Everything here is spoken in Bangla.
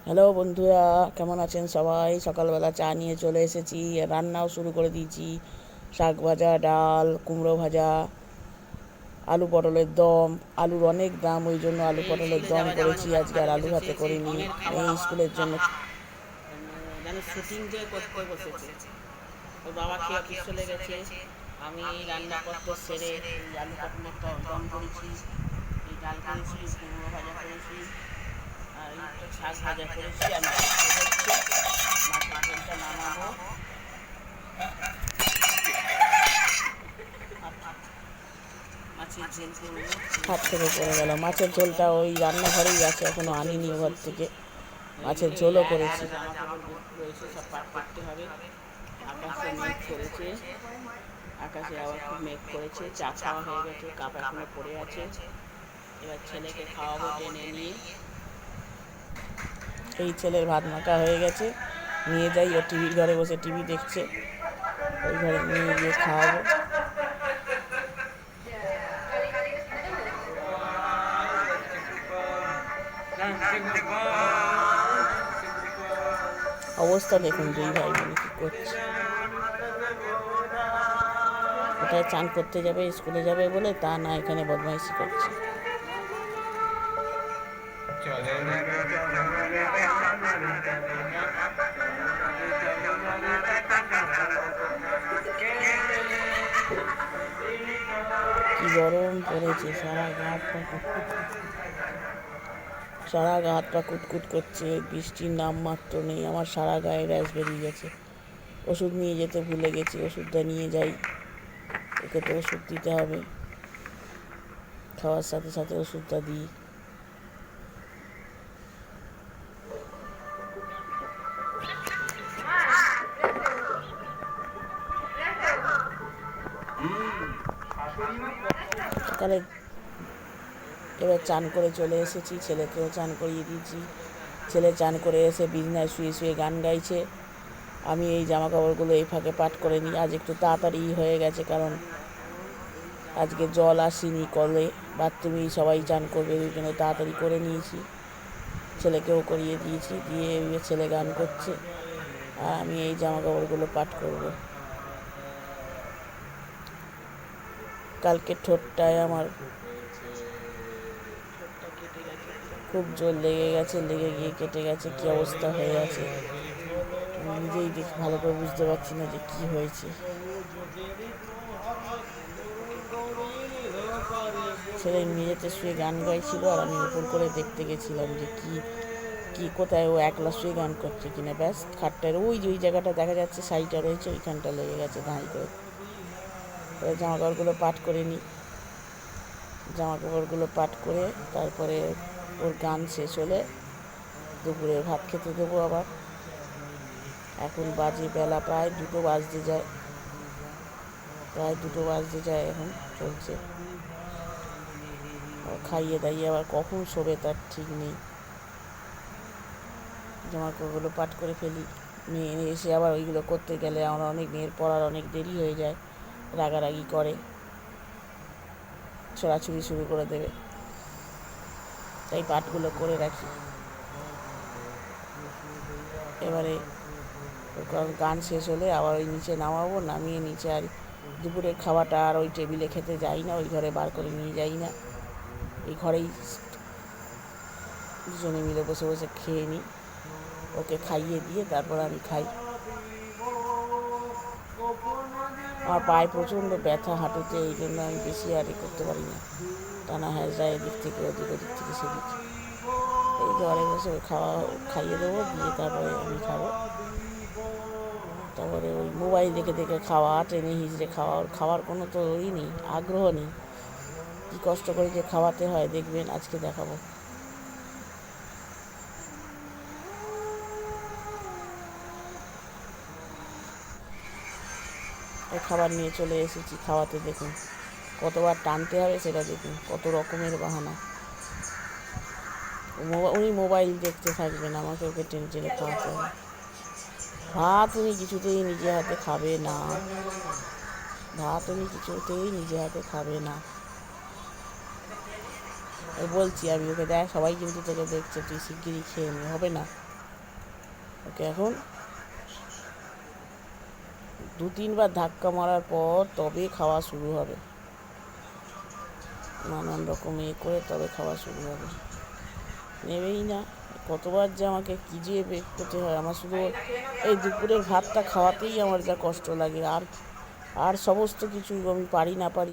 হ্যালো বন্ধুরা, কেমন আছেন সবাই? সকালবেলা চা নিয়ে চলে এসেছি, রান্নাও শুরু করে দিয়েছি। শাক ভাজা, ডাল, কুমড়ো ভাজা, আলু পটলের দম। আলুর অনেক দাম, ওই জন্য আলু পটলের দম করেছি আজকে, আর আলু ভাতে করিনি। মেয়ে স্কুলের জন্য যেন শুটিং যে করতে বসেছে। ওর বাবা খেয়ে অফিস চলে গেছে। আমি এই রান্নাপত্র সেরে এই আলু পটলের দম করেছি, এই ডাল করেছি, কুমড়ো ভাজা করেছি, আর এই তো শাক ভাজা করেছি। আর মাছের ঝোল হচ্ছে, মাছের ঝোলটা নামাবো। মাছের ঝোল করবো। হাত থেকে পড়ে গেল। মাছের ঝোলটা ওই রান্নাঘরেই আছে, এখনো আনিনি ঘর থেকে। মাছের এইদিকে ঝোলও জামা করেছি। কাপড় রয়েছে, সব পাট করতে হবে। আকাশে মেঘ করেছে, আকাশে আবার খুব মেঘ করেছে। চা খাওয়া হয়ে গেছে, কাপ এখনো পড়ে আছে। এবার ছেলেকে খাওয়াবো টেনে নিয়ে। এই ছেলের ভাত মাখা হয়ে গেছে, নিয়ে যাই। ও টিভির ঘরে বসে টিভি দেখছে, ওই ঘরে নিয়ে গিয়ে খাওয়াবো। অবস্থা দেখুন দুই ভাই বোন কি করছে। ওটায় চান করতে যাবে, স্কুলে যাবে বলে, তা না এখানে বদমাইশি করছে। কি গরম পড়েছে, সারা গা হাত পা কুটকুট করছে। বৃষ্টির নাম মাত্র নেই, আমার সারা গায়ে র্যাশ বেরিয়ে গেছে। ওষুধ নিয়ে যেতে ভুলে গেছি, ওষুধটা নিয়ে যাই। ওকে তো ওষুধ দিতে হবে, খাওয়ার সাথে সাথে ওষুধটা দিই। সকালে এবার চান করে চলে এসেছি, ছেলেকেও চান করিয়ে দিয়েছি। ছেলে চান করে এসে বিছনায় শুয়ে শুয়ে গান গাইছে। আমি এই জামা কাপড়গুলো এই ফাঁকে পাট করে নিই। আজ একটু তাড়াতাড়ি হয়ে গেছে, কারণ আজকে জল আসেনি কলে, বাথরুমেই সবাই চান করবে, ওই জন্য তাড়াতাড়ি করে নিয়েছি। ছেলেকেও করিয়ে দিয়েছি, দিয়ে ছেলে গান করছে, আর আমি এই জামা কাপড়গুলো পাট করব। কালকে ঠোঁটটায় আমার খুব জোর লেগে গেছে, লেগে গিয়ে কেটে গেছে। কী অবস্থা হয়ে আছে নিজেই ভালো করে বুঝতে পারছি না যে কী হয়েছে। ছেলে মেঝেতে শুয়ে গান গাইছিল, আর আমি উপর করে দেখতে গেছিলাম যে কি কি কোথায় ও একলা শুয়ে গান করছে কিনা। ব্যাস খাটটার ওই যে ওই জায়গাটা দেখা যাচ্ছে, সাইডটা রয়েছে, ওইখানটা লেগে গেছে ধাঁই করে। এবার জামা কাপড়গুলো পাট করে নিই। জামা কাপড়গুলো পাট করে তারপরে ওর গান শেষ হলে দুপুরে ভাত খেতে দেবো আবার। এখন বাজে বেলা প্রায় 2টো বাজতে যায়, এখন চলছে। খাইয়ে দাইয়ে আবার কখন শোবে তার ঠিক নেই। জামা কাপড়গুলো পাট করে ফেলি। মেয়ে এসে আবার ওইগুলো করতে গেলে আমার মেয়ের পড়ার অনেক দেরি হয়ে যায়, রাগারাগি করে, ছোড়াছুড়ি শুরু করে দেবে, তাই পাটগুলো করে রাখি। এবারে গান শেষ হলে আবার ওই নিচে নামাবো, নামিয়ে নিচে আর দুপুরের খাওয়াটা আর ওই টেবিলে খেতে যাই না, ওই ঘরে বার করে নিয়ে যাই না, এই ঘরেই দুজনে মিলে বসে বসে খেয়ে নিই। ওকে খাইয়ে দিয়ে তারপর আমি খাই। আমার পায়ে প্রচণ্ড ব্যথা হাঁটুতে, এই জন্য আমি বেশি আর করতে পারি না, টানা যায় এদিক থেকে ওদিক, ওদিক থেকে সেদিক। এই ঘরে বসে খাইয়ে দেবো, দিয়ে তারপরে আমি খাবো। তারপরে ওই মোবাইল দেখে দেখে খাওয়া, ট্রেনে হিজড়ে খাওয়া, ওর খাওয়ার কোনো তো ওই নেই, আগ্রহ নেই। কী কষ্ট করে যে খাওয়াতে হয় দেখবেন, আজকে দেখাবো। খাবার নিয়ে চলে এসেছি খাওয়াতে, দেখুন কতবার টানতে হবে সেটা দেখুন, কত রকমের বাহানা। উনি মোবাইল দেখতে থাকবেন, আমাকে ওকে টেনে টেনে খাওয়াতে হবে। ভাত উনি কিছুতেই নিজে হাতে খাবে না, বলছি আমি ওকে, দেখ সবাই কিন্তু তোকে দেখছে, তুই শিগগিরই খেয়ে নে, হবে না। ওকে এখন 2-3 বার ধাক্কা মারার পর তবে খাওয়া শুরু হবে, নানান রকম করে তবে খাওয়া শুরু হবে। নেবেই না। কতবার যে আমাকে কী যে বের করতে হয়, আমার শুধু এই দুপুরের ভাতটা খাওয়াতেই আমার যা কষ্ট লাগে। আর সমস্ত কিছু আমি পারি না পারি